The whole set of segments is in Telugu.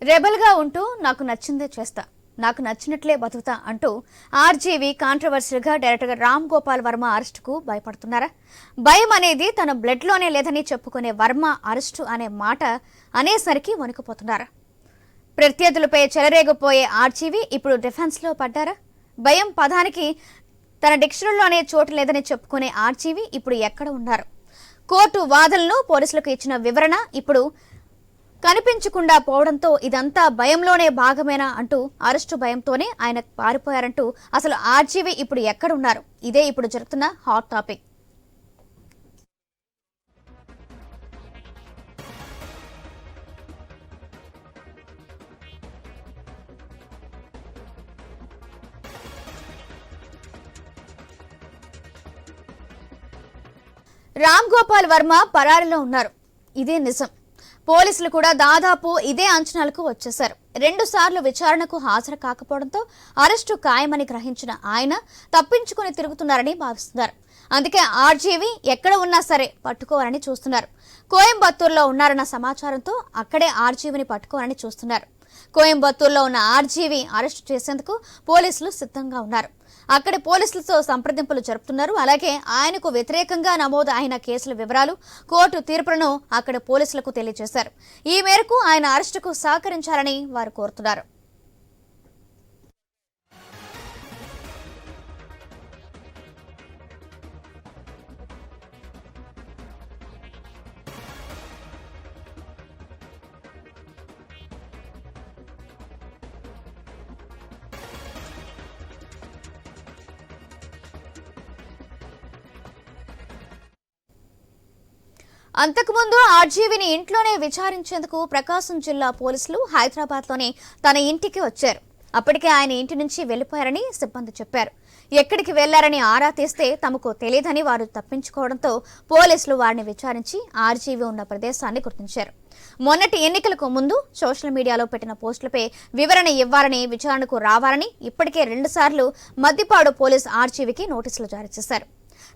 రెబల్గా ఉంటూ నాకు నచ్చిందే చేస్తా, నాకు నచ్చినట్లే బతుకుతా అంటూ ఆర్జీవీ కాంట్రవర్షియల్గా డైరెక్టర్ రామ్ గోపాల్ వర్మ అరెస్టుకు భయపడుతున్నారా? భయం అనేది తన బ్లడ్లోనే లేదని చెప్పుకునే వర్మ అరెస్టు అనే మాట అనేసరికి వణికిపోతున్నారా? ప్రత్యర్థులపై చెలరేగిపోయే ఆర్జీవీ ఇప్పుడు డిఫెన్స్లో పడ్డారా? భయం పదానికి తన డిక్షనరీలోనే చోటు లేదని చెప్పుకునే ఆర్జీవీ ఇప్పుడు ఎక్కడ ఉన్నారు? కోర్టు వాదనలను పోలీసులకు ఇచ్చిన వివరణ ఇప్పుడు కనిపించకుండా పోవడంతో ఇదంతా భయంలోనే భాగమేనా అంటూ అరెస్టు భయంతోనే ఆయన పారిపోయారంటూ అసలు ఆర్జీవీ ఇప్పుడు ఎక్కడున్నారు? ఇదే ఇప్పుడు జరుగుతున్న హాట్ టాపిక్. రామ్ గోపాల్ వర్మ పరారీలో ఉన్నారు, ఇదే నిజం. పోలీసులు కూడా దాదాపు ఇదే అంచనాలకు వచ్చేశారు. 2 సార్లు విచారణకు హాజరు కాకపోవడంతో అరెస్టు ఖాయమని గ్రహించిన ఆయన తప్పించుకుని తిరుగుతున్నారని భావిస్తున్నారు. అందుకే ఆర్జీవీ ఎక్కడ ఉన్నా సరే పట్టుకోవాలని చూస్తున్నారు. కోయంబత్తూరులో ఉన్నారన్న సమాచారంతో అక్కడే ఆర్జీవీని పట్టుకోవాలని చూస్తున్నారు. కోయంబత్తూరులో ఉన్న ఆర్జీవీ అరెస్టు చేసేందుకు పోలీసులు సిద్ధంగా ఉన్నారు. అక్కడి పోలీసులతో సంప్రదింపులు జరుపుతున్నారు. అలాగే ఆయనకు వ్యతిరేకంగా నమోదు అయిన కేసుల వివరాలు, కోర్టు తీర్పులను అక్కడి పోలీసులకు తెలియజేశారు. ఈ మేరకు ఆయన అరెస్టుకు సహకరించాలని వారు కోరుతున్నారు. అంతకుముందు ఆర్జీవీని ఇంట్లోనే విచారించేందుకు ప్రకాశం జిల్లా పోలీసులు హైదరాబాద్లోనే తన ఇంటికి వచ్చారు. అప్పటికే ఆయన ఇంటి నుంచి వెళ్లిపోయారని సిబ్బంది చెప్పారు. ఎక్కడికి వెళ్లారని ఆరా తీస్తే తమకు తెలియదని వారు తప్పించుకోవడంతో పోలీసులు వారిని విచారించి ఆర్జీవీ ఉన్న ప్రదేశాన్ని గుర్తించారు. మొన్నటి ఎన్నికలకు ముందు సోషల్ మీడియాలో పెట్టిన పోస్టులపై వివరణ ఇవ్వాలని, విచారణకు రావాలని ఇప్పటికే 2 సార్లు మద్దిపాడు పోలీసు ఆర్జీవీకి నోటీసులు జారీ చేశారు.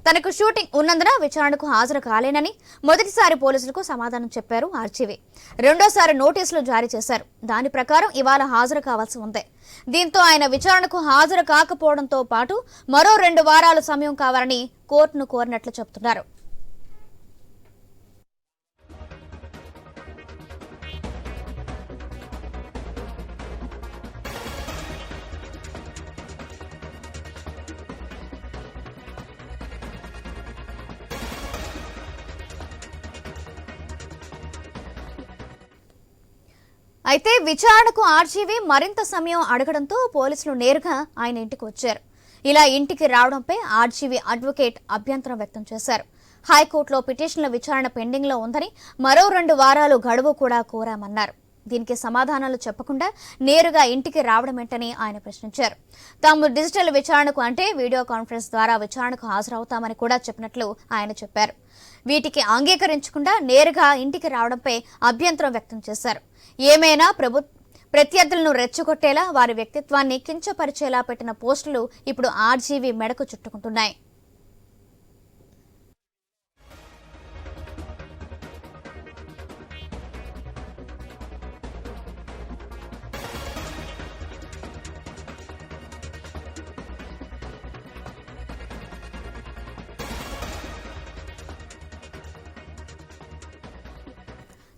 తనకు షూటింగ్ ఉన్నందున విచారణకు హాజరు కాలేనని మొదటిసారి పోలీసులకు సమాధానం చెప్పారు ఆర్జీవీ. రెండోసారి నోటీసులు జారీ చేశారు. దాని ప్రకారం ఇవాళ హాజరు కావాల్సి ఉంది. దీంతో ఆయన విచారణకు హాజరు కాకపోవడంతో పాటు మరో 2 వారాలు సమయం కావాలని కోర్టును కోరినట్లు చెబుతున్నారు. అయితే విచారణకు ఆర్జీవీ మరింత సమయం అడగడంతో పోలీసులు నేరుగా ఆయన ఇంటికి వచ్చారు. ఇలా ఇంటికి రావడంపై ఆర్జీవీ అడ్వకేట్ అభ్యంతరం వ్యక్తం చేశారు. హైకోర్టులో పిటిషన్ల విచారణ పెండింగ్లో ఉందని, మరో 2 వారాలు గడువు కూడా కోరామన్నారు. దీనికి సమాధానాలు చెప్పకుండా నేరుగా ఇంటికి రావడమేంటని ఆయన ప్రశ్నించారు. తాము డిజిటల్ విచారణకు అంటే వీడియో కాన్ఫరెన్స్ ద్వారా విచారణకు హాజరవుతామని కూడా చెప్పినట్లు ఆయన చెప్పారు. వీటికి అంగీకరించకుండా నేరుగా ఇంటికి రావడంపై అభ్యంతరం వ్యక్తం చేశారు. ఏమైనా ప్రత్యర్థులను రెచ్చగొట్టేలా, వారి వ్యక్తిత్వాన్ని కించపరిచేలా పెట్టిన పోస్టులు ఇప్పుడు ఆర్జీవీ మెడకు చుట్టుకుంటున్నాయి.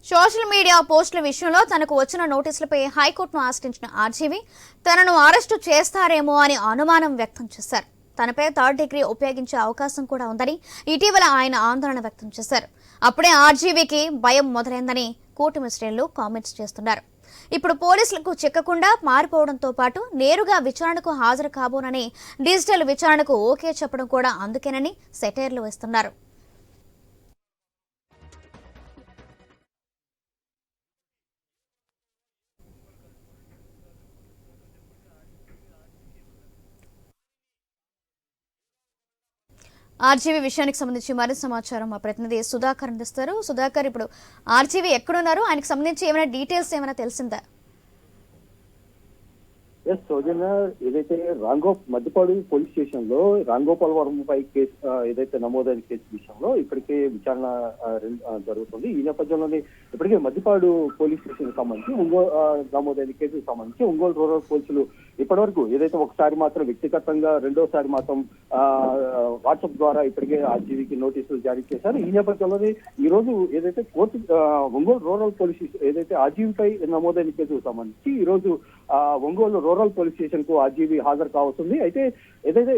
సోషల్ మీడియా పోస్టుల విషయంలో తనకు వచ్చిన నోటీసులపై హైకోర్టును ఆశ్రయించిన ఆర్జీవీ తనను అరెస్టు చేస్తారేమో అని అనుమానం వ్యక్తం చేశారు. తనపై 3rd డిగ్రీ ఉపయోగించే అవకాశం కూడా ఉందని ఇటీవల ఆయన ఆందోళన వ్యక్తం చేశారు. అప్పుడే ఆర్జీవీకి భయం మొదలైందని కూటమి శ్రేణులు కామెంట్స్ చేస్తున్నారు. ఇప్పుడు పోలీసులకు చిక్కకుండా మారిపోవడంతో పాటు నేరుగా విచారణకు హాజరు కాబోనని, డిజిటల్ విచారణకు ఓకే చెప్పడం కూడా అందుకేనని సెటైర్లు వేస్తున్నారు. ఆర్జీవీ విషయానికి సంబంధించి మరింత సమాచారం మా ప్రతినిధి సుధాకర్ అందిస్తారు. సుధాకర్, ఇప్పుడు ఆర్జీవీ ఎక్కడున్నారు? ఆయనకు సంబంధించి ఏమైనా డీటెయిల్స్ ఏమైనా తెలిసిందా? ఎస్ సౌజన్య, ఏదైతే మద్దిపాడు పోలీస్ స్టేషన్ లో రాంగోపాల్ వర్మపై కేసు ఏదైతే నమోదైన కేసు విషయంలో ఇప్పటికే విచారణ జరుగుతుంది. ఈ నేపథ్యంలోనే ఇప్పటికే మద్దిపాడు పోలీస్ స్టేషన్ కి సంబంధించి నమోదైన కేసుకు సంబంధించి ఒంగోలు రూరల్ పోలీసులు ఇప్పటివరకు ఏదైతే ఒకసారి మాత్రం వ్యక్తిగతంగా, రెండోసారి మాత్రం వాట్సాప్ ద్వారా ఇప్పటికే ఆర్జీవీకి నోటీసులు జారీ చేశారు. ఈ నేపథ్యంలోనే ఈ రోజు ఏదైతే కోర్టు ఒంగోలు రూరల్ పోలీస్ ఏదైతే ఆర్జీవీపై నమోదైన కేసుకు సంబంధించి ఈ రోజు ఒంగోలు రూరల్ పోలీస్ స్టేషన్ కు ఆర్జీవీ హాజరు కావస్తుంది. అయితే ఏదైతే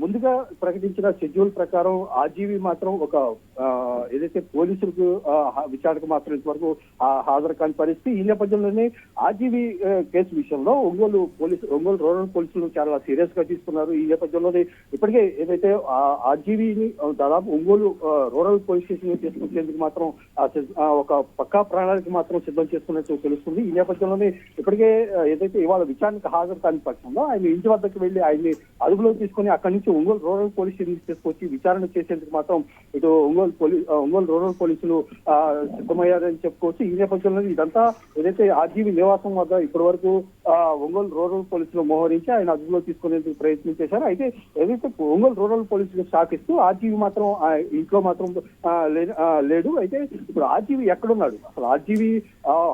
ముందుగా ప్రకటించిన షెడ్యూల్ ప్రకారం ఆర్జీవీ మాత్రం ఒక ఏదైతే పోలీసులకు విచారణకు మాత్రం ఇంతవరకు హాజరు కాని పరిస్థితి. ఈ నేపథ్యంలోనే ఆర్జీవీ కేసు విషయంలో ఒంగోలు రూరల్ పోలీసులు చాలా సీరియస్ గా తీసుకున్నారు. ఈ నేపథ్యంలోనే ఇప్పటికే ఏదైతే ఆర్జీవీని దాదాపు ఒంగోలు రూరల్ పోలీస్ స్టేషన్ తీసుకొచ్చేందుకు మాత్రం ఒక పక్కా ప్రణాళిక మాత్రం సిద్ధం చేసుకున్నట్టు తెలుస్తుంది. ఈ నేపథ్యంలోనే ఇప్పటికే ఏదైతే ఇవాళ విచారణకు హాజరు కాని పక్షంలో ఆయన ఇంటి వద్దకు వెళ్లి ఆయన్ని అదుపులో తీసుకుని అక్కడి నుంచి ఒంగోలు రూరల్ పోలీస్ స్టేషన్ తీసుకొచ్చి విచారణ చేసేందుకు మాత్రం ఇటు ఒంగోలు రూరల్ పోలీసులు సిద్ధమయ్యారని చెప్పుకోవచ్చు. ఈ నేపథ్యంలో ఇదంతా ఏదైతే ఆర్జీవీ నివాసం వద్ద ఇప్పటి వరకు ఒంగోలు రూరల్ పోలీసులు మోహరించి ఆయన అదుపులో తీసుకునేందుకు ప్రయత్నం చేశారు. అయితే ఏదైతే ఒంగోలు రూరల్ పోలీసులు షాక్ ఇస్తూ ఆర్జీవీ మాత్రం ఇంట్లో మాత్రం లేడు. అయితే ఇప్పుడు ఆర్జీవీ ఎక్కడున్నాడు, అసలు ఆర్జీవీ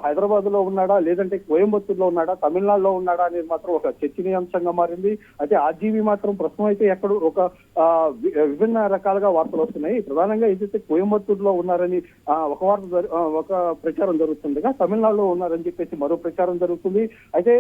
హైదరాబాద్ లో ఉన్నాడా, లేదంటే కోయంబత్తూరులో ఉన్నాడా, తమిళనాడులో ఉన్నాడా అనేది మాత్రం ఒక చర్చనీయాంశంగా మారింది. అయితే ఆర్జీవీ మాత్రం ప్రస్తుతం అయితే ఎక్కడ ఒక విభిన్న రకాలుగా వార్తలు వస్తున్నాయి. ప్రధానంగా ఏదైతే కోయంబత్తూరులో ఉన్నారని ఒక ప్రచారం జరుగుతుండగా తమిళనాడులో ఉన్నారని చెప్పేసి మరో ప్రచారం జరుగుతుంది. అయితే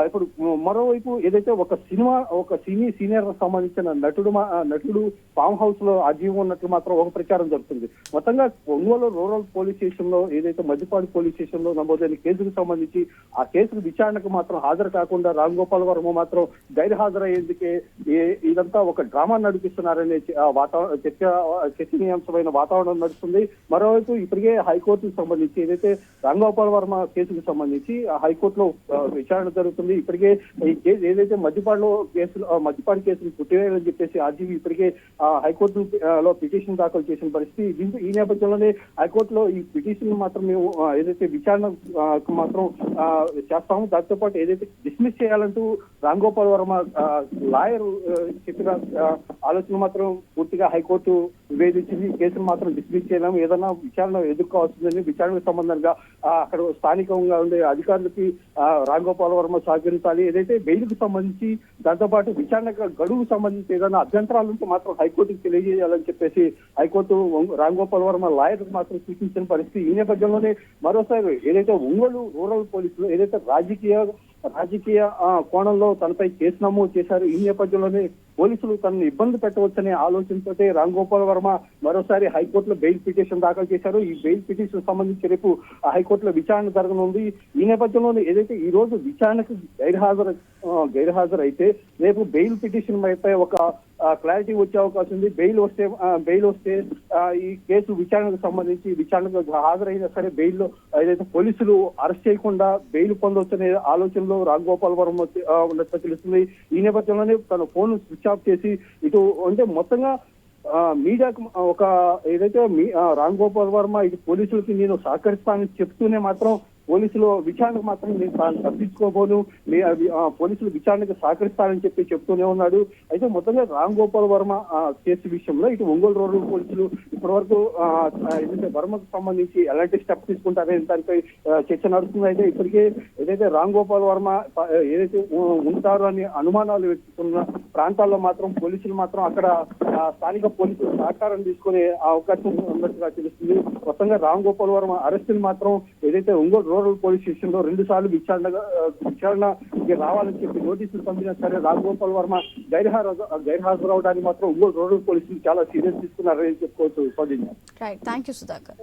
ఇప్పుడు మరోవైపు ఏదైతే ఒక సీనియర్ సంబంధించిన నటుడు ఫామ్ హౌస్ లో ఆర్జీవీ ఉన్నట్లు మాత్రం ఒక ప్రచారం జరుగుతుంది. మొత్తంగా ఒంగోలు రూరల్ పోలీస్ స్టేషన్ లో ఏదైతే మద్దిపాడు పోలీస్ స్టేషన్ లో నమోదైన కేసుకు సంబంధించి ఆ కేసు విచారణకు మాత్రం హాజరు కాకుండా రాంగోపాల్ వర్మ మాత్రం గైర్హాజరయ్యేందుకే ఇదంతా ఒక డ్రామా నడిపిస్తున్నారనే చర్చనీయాంశమైన వాతావరణం నడుస్తుంది. మరోవైపు ఇప్పటికే హైకోర్టుకు సంబంధించి ఏదైతే రాంగోపాల్ వర్మ కేసుకు సంబంధించి హైకోర్టులో విచారణ జరుగుతుంది. ఇప్పటికే ఈ కేసు ఏదైతే మద్దిపాడు కేసును పుట్టివేయాలని చెప్పేసి ఆర్జీవీ ఇప్పటికే హైకోర్టు లో పిటిషన్ దాఖలు చేసిన పరిస్థితి. ఈ నేపథ్యంలోనే హైకోర్టులో ఈ పిటిషన్ మాత్రం మేము ఏదైతే విచారణ మాత్రం చేస్తాము, దాంతో పాటు ఏదైతే డిస్మిస్ చేయాలంటూ రాంగోపాల్ వర్మ లాయర్ చెప్పిన ఆలోచన మాత్రం పూర్తిగా హైకోర్టు వివేదించింది. కేసును మాత్రం డిస్మిస్ చేయలేము, ఏదైనా విచారణ ఎదుర్కోవాల్సిందని విచారణకు సంబంధంగా అక్కడ స్థానికంగా ఉండే అధికారులకి రాంగోపాల్ వర్మ సహకరించాలి. ఏదైతే బెయిల్ కు సంబంధించి దాంతో పాటు విచారణ గడువుకు సంబంధించి ఏదైనా అభ్యంతరాలు ఉంటే మాత్రం హైకోర్టుకు తెలియజేయాలని చెప్పేసి హైకోర్టు రాంగోపాల్ వర్మ లాయర్ మాత్రం సూచించిన పరిస్థితి. ఈ నేపథ్యంలోనే మరోసారి ఏదైతే ఒంగోలు రూరల్ పోలీసులు ఏదైతే రాజకీయ కోణంలో తనపై కేసు నమోదు చేశారు. ఈ నేపథ్యంలోనే పోలీసులు తనను ఇబ్బంది పెట్టవచ్చనే ఆలోచనతో రాంగోపాల్ వర్మ మరోసారి హైకోర్టులో బెయిల్ పిటిషన్ దాఖలు చేశారు. ఈ బెయిల్ పిటిషన్ సంబంధించి రేపు హైకోర్టులో విచారణ జరగనుంది. ఈ నేపథ్యంలోనే ఏదైతే ఈ రోజు విచారణకు గైర్హాజరు అయితే రేపు బెయిల్ పిటిషన్ పై ఒక క్లారిటీ వచ్చే అవకాశం ఉంది. బెయిల్ వస్తే ఈ కేసు విచారణకు సంబంధించి విచారణకు హాజరైనా సరే బెయిల్లో ఏదైతే పోలీసులు అరెస్ట్ చేయకుండా బెయిల్ పొందవచ్చనే ఆలోచనలో రాంగోపాల్ వర్మ ఉన్నట్లు తెలుస్తుంది. ఈ నేపథ్యంలోనే తన ఫోన్ స్విచ్ ఆఫ్ చేసి ఇటు అంటే మొత్తంగా మీడియాకు ఒక ఏదైతే రాంగోపాల్ వర్మ ఇటు పోలీసులకి నేను సహకరిస్తానని చెప్తూనే మాత్రం పోలీసులు విచారణకు మాత్రం నేను తప్పించుకోబోను, పోలీసులు విచారణకు సహకరిస్తానని చెప్తూనే ఉన్నాడు. అయితే మొత్తంగా రాంగోపాల్ వర్మ కేసు విషయంలో ఇటు ఒంగోలు రూరల్ పోలీసులు ఇప్పటి వరకు ఏదైతే వర్మకు సంబంధించి ఎలాంటి స్టెప్ తీసుకుంటారనే దానిపై చర్చ నడుస్తుంది. అయితే ఇప్పటికే ఏదైతే రాంగోపాల్ వర్మ ఏదైతే ఉంటారు అని అనుమానాలు వ్యక్తిస్తున్న ప్రాంతాల్లో మాత్రం పోలీసులు మాత్రం అక్కడ స్థానిక పోలీసులు సహకారం తీసుకునే అవకాశం ఉన్నట్టుగా తెలుస్తుంది. మొత్తంగా రాంగోపాల్ వర్మ అరెస్టులు మాత్రం ఏదైతే ఒంగోలు రూరల్ పోలీస్ స్టేషన్ లో 2 సార్లు విచారణకి రావాలని చెప్పి నోటీసులు పంపినా సరే రాంగోపాల్ వర్మ గైర్హాజరవడానికి మాత్రం ఒంగోలు రూరల్ పోలీసులు చాలా సీరియస్ తీసుకున్నారని చెప్పుకోవచ్చు. Right, thank you Sudhakar.